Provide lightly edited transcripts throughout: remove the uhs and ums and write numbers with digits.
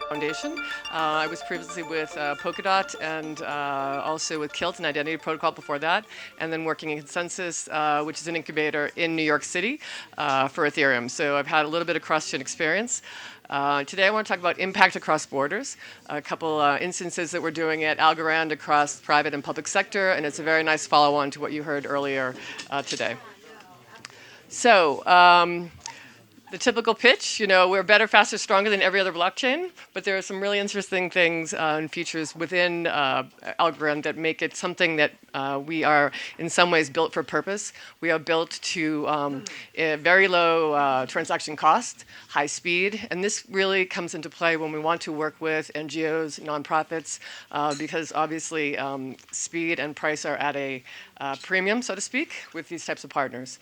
Foundation. I was previously with Polkadot and also with Kilt and Identity Protocol before that, and then working in Consensus, which is an incubator in New York City for Ethereum. So I've had a little bit of cross-chain experience. Today I want to talk about impact across borders, a couple instances that we're doing at Algorand across private and public sector, and it's a very nice follow-on to what you heard earlier today. So, the typical pitch, we're better, faster, stronger than every other blockchain, but there are some really interesting things and features within Algorand that make it something that we are in some ways built for purpose. We are built to a very low transaction cost, high speed, and this really comes into play when we want to work with NGOs, nonprofits, because obviously speed and price are at a premium, so to speak, with these types of partners.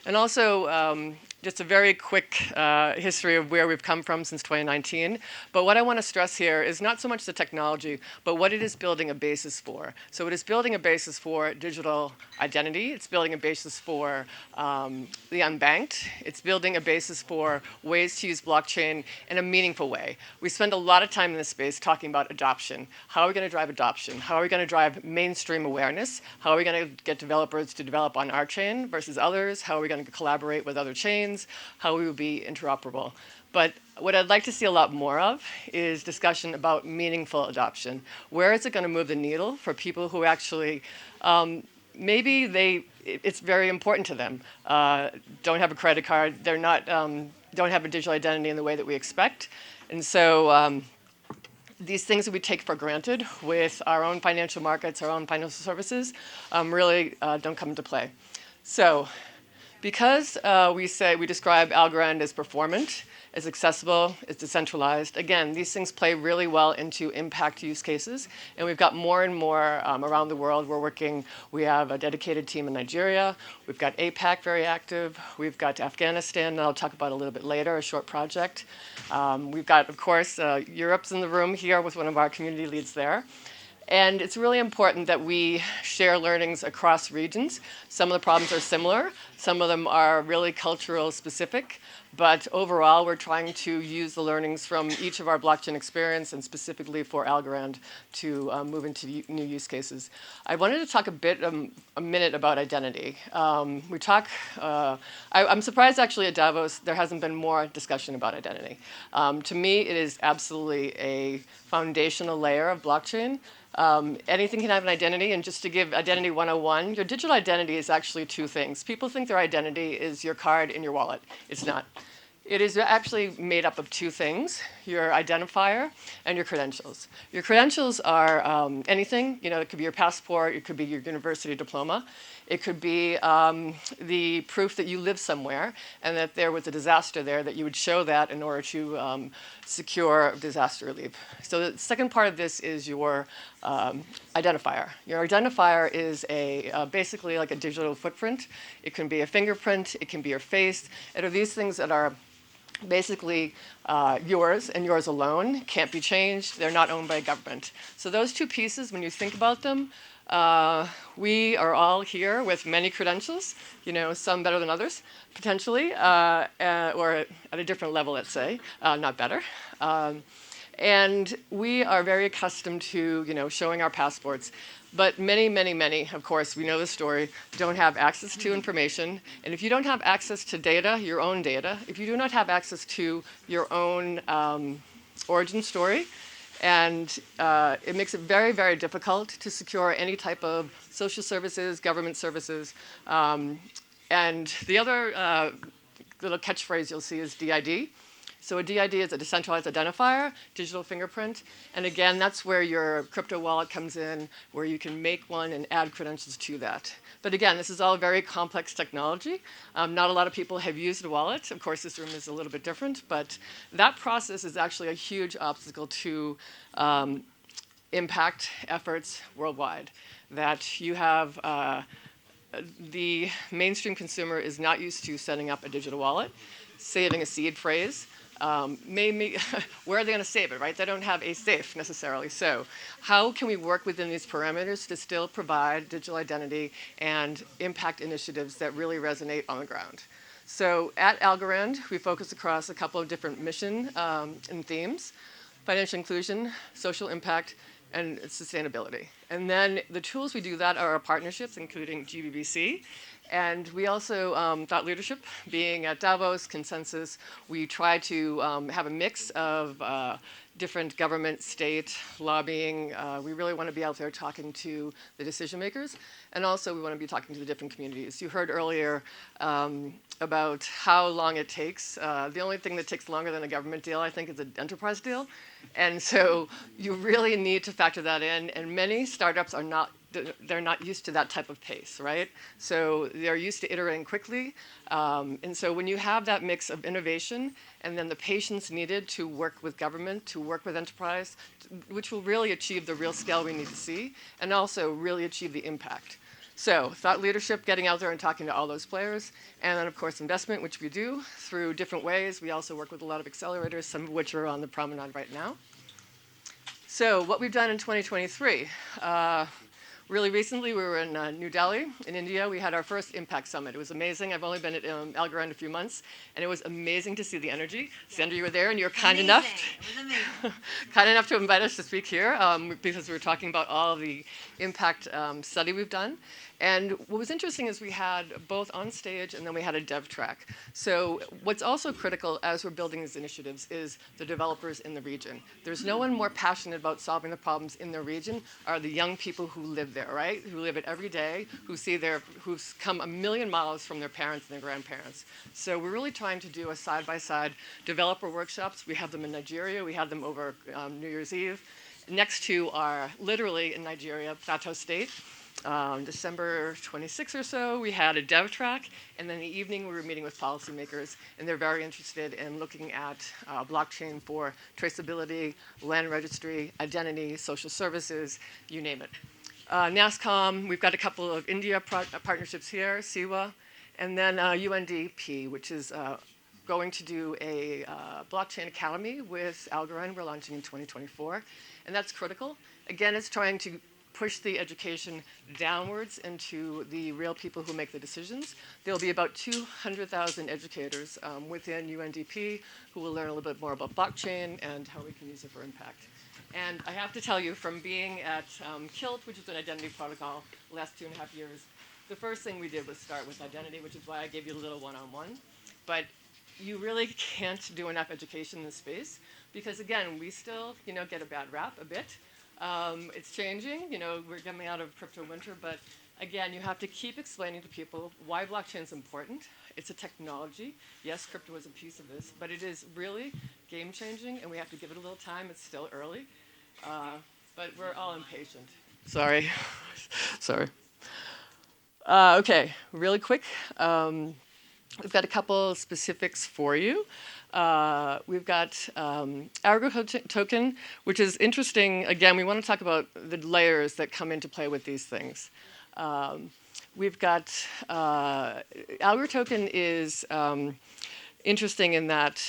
And also, just a very quick history of where we've come from since 2019. But what I want to stress here is not so much the technology, but what it is building a basis for. So it is building a basis for digital identity. It's building a basis for the unbanked. It's building a basis for ways to use blockchain in a meaningful way. We spend a lot of time in this space talking about adoption. How are we going to drive adoption? How are we going to drive mainstream awareness? How are we going to get developers to develop on our chain versus others? How are we going to collaborate with other chains? How we will be interoperable. But what I'd like to see a lot more of is discussion about meaningful adoption. Where is it going to move the needle for people who actually, maybe it's very important to them, don't have a credit card, they're not, don't have a digital identity in the way that we expect. And so these things that we take for granted with our own financial markets, our own financial services, really don't come into play. So, because we describe Algorand as performant, as accessible, as decentralized, again, these things play really well into impact use cases. And we've got more and more around the world. We have a dedicated team in Nigeria. We've got APAC very active. We've got Afghanistan that I'll talk about a little bit later, a short project. We've got, of course, Europe's in the room here with one of our community leads there. And it's really important that we share learnings across regions. Some of the problems are similar. Some of them are really cultural specific. But overall, we're trying to use the learnings from each of our blockchain experience and specifically for Algorand to move into new use cases. I wanted to talk a minute about identity. I'm surprised actually at Davos there hasn't been more discussion about identity. To me, it is absolutely a foundational layer of blockchain. Anything can have an identity, and just to give identity 101, your digital identity is actually two things. People think their identity is your card in your wallet. It's not. It is actually made up of two things, your identifier and your credentials. Your credentials are anything, it could be your passport, it could be your university diploma, it could be the proof that you live somewhere and that there was a disaster there, that you would show that in order to secure disaster relief. So the second part of this is your identifier. Your identifier is basically like a digital footprint. It can be a fingerprint, it can be your face. It are these things that are basically yours and yours alone, can't be changed, they're not owned by a government. So those two pieces, when you think about them, we are all here with many credentials, some better than others, potentially, or at a different level, let's say, not better. And we are very accustomed to, showing our passports. But many, many, many, of course, we know the story, don't have access to information. And if you don't have access to data, your own data, if you do not have access to your own origin story, and it makes it very, very difficult to secure any type of social services, government services. And the other little catchphrase you'll see is DID. So a DID is a decentralized identifier, digital fingerprint. And again, that's where your crypto wallet comes in, where you can make one and add credentials to that. But again, this is all very complex technology. Not a lot of people have used a wallet. Of course, this room is a little bit different, but that process is actually a huge obstacle to impact efforts worldwide. That you have the mainstream consumer is not used to setting up a digital wallet, saving a seed phrase. Where are they going to save it, right? They don't have a safe necessarily. So how can we work within these parameters to still provide digital identity and impact initiatives that really resonate on the ground? So at Algorand, we focus across a couple of different mission and themes. financial inclusion, social impact, and sustainability. And then the tools we do that are our partnerships, including GBBC. And we also, thought leadership, being at Davos, Consensus, we try to have a mix of different government, state, lobbying. We really want to be out there talking to the decision makers. And also we want to be talking to the different communities. You heard earlier about how long it takes. The only thing that takes longer than a government deal, I think, is an enterprise deal. And so you really need to factor that in. And many startups are not, they're not used to that type of pace, right? So they're used to iterating quickly. And so when you have that mix of innovation and then the patience needed to work with government, to work with enterprise, which will really achieve the real scale we need to see, and also really achieve the impact. So thought leadership, getting out there and talking to all those players, and then of course investment, which we do through different ways. We also work with a lot of accelerators, some of which are on the promenade right now. So what we've done in 2023. Really recently, we were in New Delhi in India. We had our first Impact Summit. It was amazing. I've only been at Algorand a few months, and it was amazing to see the energy. Sandra, you were there, and you were kind enough to invite us to speak here because we were talking about all of the impact study we've done. And what was interesting is we had both on stage and then we had a dev track. So what's also critical as we're building these initiatives is the developers in the region. There's no one more passionate about solving the problems in their region are the young people who live there, right? Who live it every day, who've come a million miles from their parents and their grandparents. So we're really trying to do a side-by-side developer workshops. We have them in Nigeria. We had them over New Year's Eve. Next to are literally in Nigeria, Plateau State. December 26th or so, we had a dev track, and then in the evening we were meeting with policymakers, and they're very interested in looking at blockchain for traceability, land registry, identity, social services, you name it. NASCOM, we've got a couple of India partnerships here, SIWA, and then UNDP, which is going to do a blockchain academy with Algorand. We're launching in 2024, and that's critical. Again, it's trying to push the education downwards into the real people who make the decisions. There'll be about 200,000 educators within UNDP who will learn a little bit more about blockchain and how we can use it for impact. And I have to tell you, from being at Kilt, which is an identity protocol, the last 2.5 years, the first thing we did was start with identity, which is why I gave you a little one-on-one. But you really can't do enough education in this space because, again, we still, get a bad rap a bit. It's changing, we're coming out of crypto winter, but again, you have to keep explaining to people why blockchain is important. It's a technology. Yes, crypto is a piece of this, but it is really game changing, and we have to give it a little time. It's still early, but we're all impatient. Sorry. Okay, really quick. We've got a couple specifics for you. We've got Algorand token, which is interesting. Again, we want to talk about the layers that come into play with these things. We've got Algorand token is interesting in that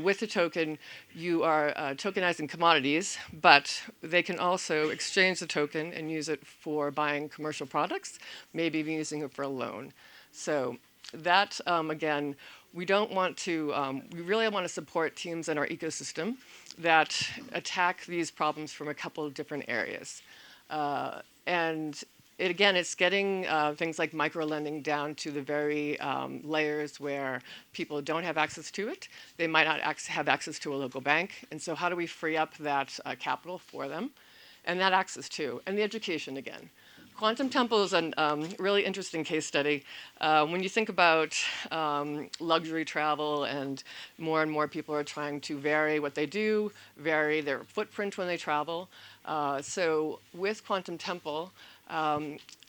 with the token, you are tokenizing commodities, but they can also exchange the token and use it for buying commercial products, maybe even using it for a loan. So that, again, we don't want to, we really want to support teams in our ecosystem that attack these problems from a couple of different areas. And again, it's getting things like micro-lending down to the very layers where people don't have access to it. They might not have access to a local bank. And so how do we free up that capital for them? And that access too. And the education again. Quantum Temple is a really interesting case study. When you think about luxury travel and more people are trying to vary what they do, vary their footprint when they travel. So with Quantum Temple,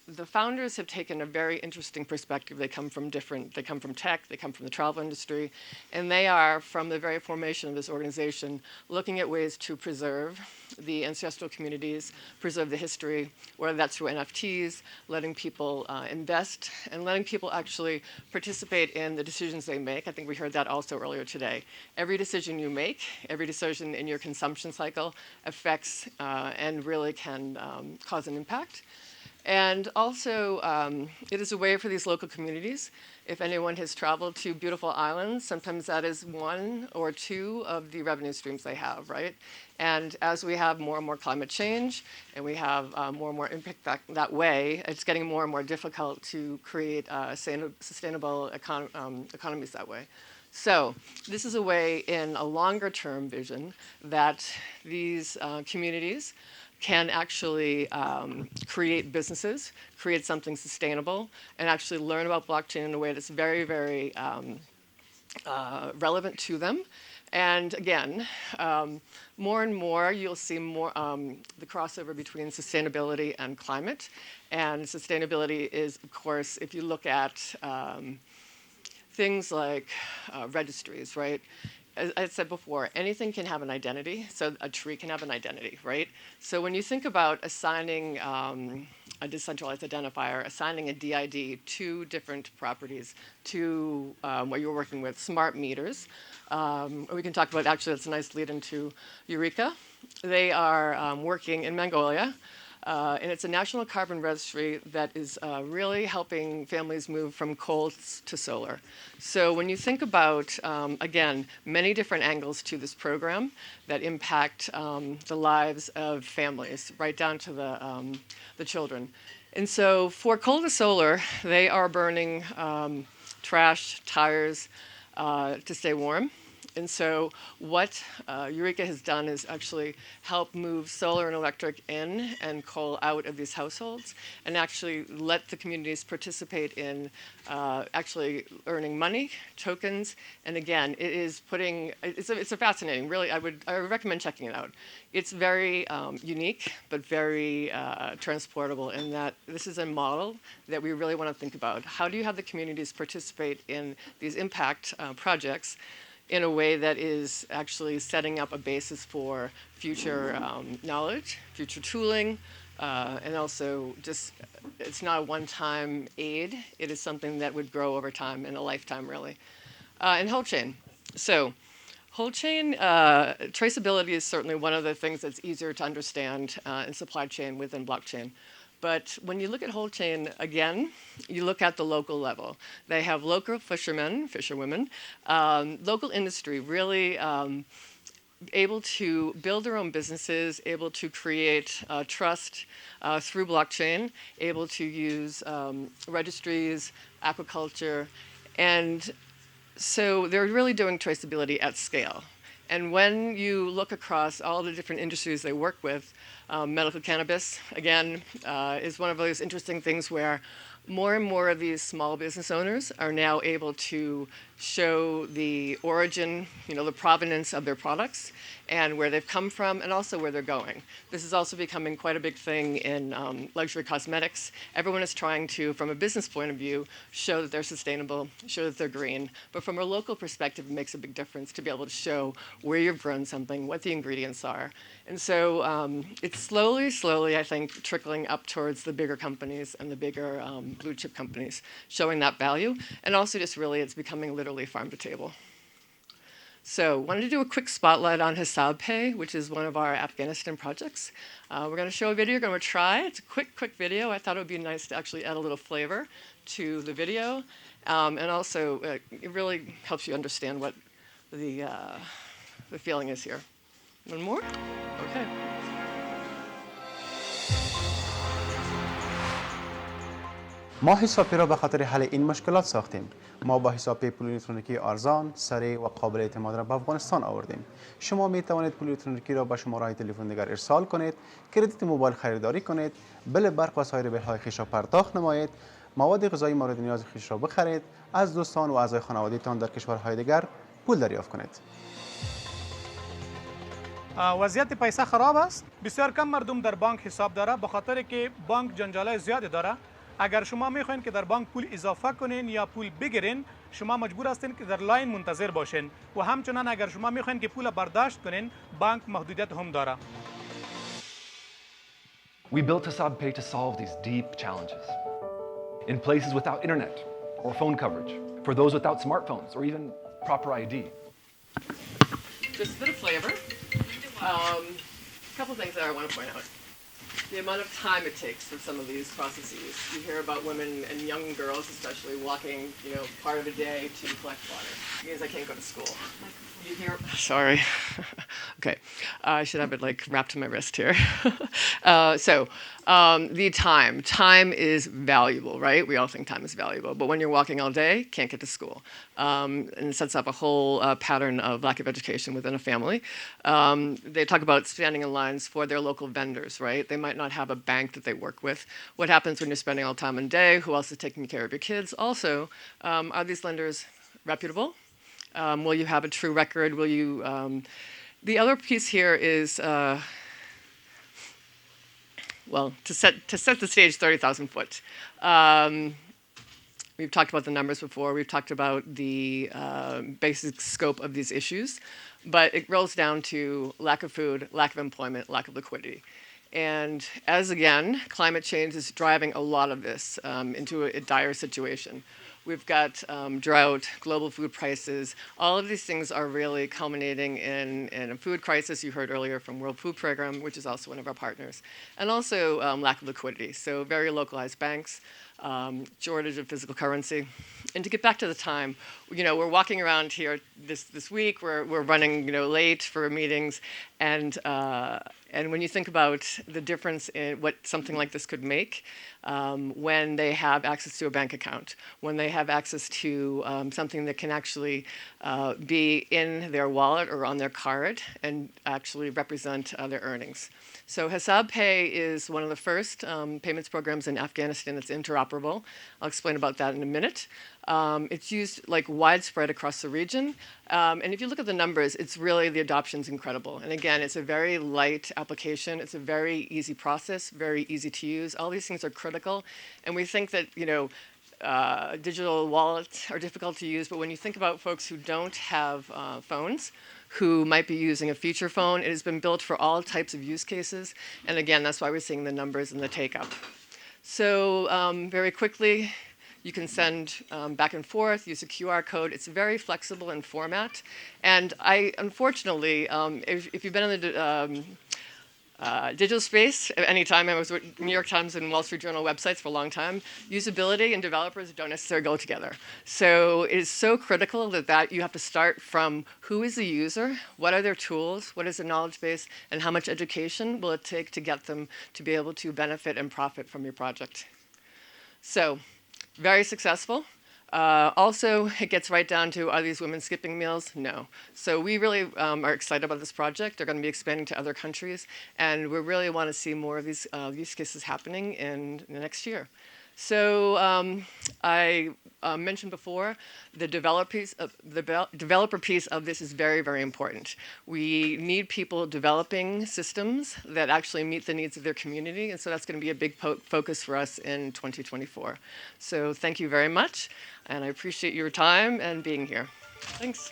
the founders have taken a very interesting perspective. They come from tech, they come from the travel industry, and they are, from the very formation of this organization, looking at ways to preserve the ancestral communities, preserve the history, whether that's through NFTs, letting people invest, and letting people actually participate in the decisions they make. I think we heard that also earlier today. Every decision you make, every decision in your consumption cycle affects and really can cause an impact. And also, it is a way for these local communities. If anyone has traveled to beautiful islands, sometimes that is one or two of the revenue streams they have, right? And as we have more and more climate change, and we have more and more impact that way, it's getting more and more difficult to create sustainable economies that way. So this is a way in a longer term vision that these communities can actually create businesses, create something sustainable, and actually learn about blockchain in a way that's very, very relevant to them. And again, more and more you'll see more the crossover between sustainability and climate. And sustainability is, of course, if you look at things like registries, right? As I said before, anything can have an identity. So a tree can have an identity, right? So when you think about assigning a decentralized identifier, assigning a DID to different properties, to what you're working with, smart meters, we can talk about, actually, that's a nice lead into Eureka. They are working in Mongolia. And it's a national carbon registry that is really helping families move from coal to solar. So when you think about, again, many different angles to this program that impact the lives of families, right down to the children. And so for coal to solar, they are burning trash, tires to stay warm. And so what Eureka has done is actually help move solar and electric in and coal out of these households, and actually let the communities participate in actually earning money, tokens. And again, it is it's a fascinating, really, I would recommend checking it out. It's very unique, but very transportable in that this is a model that we really want to think about. How do you have the communities participate in these impact projects in a way that is actually setting up a basis for future knowledge, future tooling, and also just, it's not a one-time aid, it is something that would grow over time, in a lifetime, really. And whole chain. So whole chain traceability is certainly one of the things that's easier to understand in supply chain within blockchain. But when you look at whole chain, again, you look at the local level. They have local fishermen, fisherwomen, local industry, really able to build their own businesses, able to create trust through blockchain, able to use registries, aquaculture, and so they're really doing traceability at scale. And when you look across all the different industries they work with, medical cannabis, again, is one of those interesting things where more and more of these small business owners are now able to show the origin, the provenance of their products and where they've come from, and also where they're going. This is also becoming quite a big thing in luxury cosmetics. Everyone is trying to, from a business point of view, show that they're sustainable, show that they're green. But from a local perspective, it makes a big difference to be able to show where you've grown something, what the ingredients are. And so it's slowly, I think, trickling up towards the bigger companies and the bigger blue chip companies, showing that value. And also just really, it's becoming literally farm to table. So wanted to do a quick spotlight on Hisab Pay, which is one of our Afghanistan projects. We're going to show a video, we're going to try. It's a quick video. I thought it would be nice to actually add a little flavor to the video. And also, it really helps you understand what the feeling is here. One more? Okay. ما حسابی را به خاطر حل این مشکلات ساختیم. ما با حسابی پول الکترونیکی ارزان، سریع و قابل اعتماد را به افغانستان آوردیم. شما می توانید پول الکترونیکی را به شماره‌های تلفن دیگر ارسال کنید، کردیت موبایل خریداری کنید، بل برق و سایر بل‌های خویش را پرداخت نمایید، مواد غذایی مورد نیاز خویش را بخرید، از دوستان و اعضای خانوادگیتان در کشورهای دیگر پول دریافت کنید. وضعیت پیسه خراب است. بسیار کم مردم در بانک حساب داره به خاطر که بانک جنجالای زیادی داره. اگر شما میخواین که در بانک پول اضافه کنین یا پول بگیرین، شما مجبور هستین که در لاین منتظر باشین و همچنان اگر شما میخواین که پول برداشت کنین، بانک محدودیت هم داره. We built Hisab Pay to solve these deep challenges in places without internet or phone coverage, for those without smartphones or even proper ID. Just a bit of flavor. A couple things that I want to point out. the amount of time it takes for some of these processes. You hear about women and young girls especially walking, part of a day to collect water because I can't go to school. You hear, sorry. Okay, I should have it wrapped to my wrist here. The time is valuable, right? We all think time is valuable, but when you're walking all day, can't get to school. And it sets up a whole pattern of lack of education within a family. They talk about standing in lines for their local vendors, right? They might not have a bank that they work with. What happens when you're spending all the time in the day? Who else is taking care of your kids? Also, are these lenders reputable? Will you have a true record? Will you? The other piece here is, to set the stage, 30,000 foot. We've talked about the numbers before. We've talked about the basic scope of these issues, but it rolls down to lack of food, lack of employment, lack of liquidity. And again, climate change is driving a lot of this into a dire situation. We've got drought, global food prices. All of these things are really culminating in a food crisis you heard earlier from World Food Program, which is also one of our partners. And also lack of liquidity, so very localized banks, shortage of physical currency. And to get back to the time, we're walking around here this week. We're running late for meetings, and when you think about the difference in what something like this could make, when they have access to a bank account, when they have access to something that can actually be in their wallet or on their card and actually represent their earnings. So Hisab Pay is one of the first payments programs in Afghanistan that's interoperable. I'll explain about that in a minute. It's used widespread across the region. And if you look at the numbers, it's really, the adoption's incredible. And again, it's a very light application. It's a very easy process, very easy to use. All these things are critical. And we think that, digital wallets are difficult to use, but when you think about folks who don't have phones, who might be using a feature phone, it has been built for all types of use cases. And again, that's why we're seeing the numbers and the take-up. So very quickly, you can send back and forth, use a QR code. It's very flexible in format. And unfortunately, if you've been in the digital space at any time, I was with New York Times and Wall Street Journal websites for a long time, usability and developers don't necessarily go together. So it is so critical that you have to start from who is the user, what are their tools, what is their knowledge base, and how much education will it take to get them to be able to benefit and profit from your project. So, very successful. Also, it gets right down to, are these women skipping meals? No. So we really are excited about this project. They're going to be expanding to other countries, and we really want to see more of these use cases happening in the next year. So I mentioned before, the developer piece of this is very, very important. We need people developing systems that actually meet the needs of their community, and so that's going to be a big focus for us in 2024. So thank you very much, and I appreciate your time and being here. Thanks.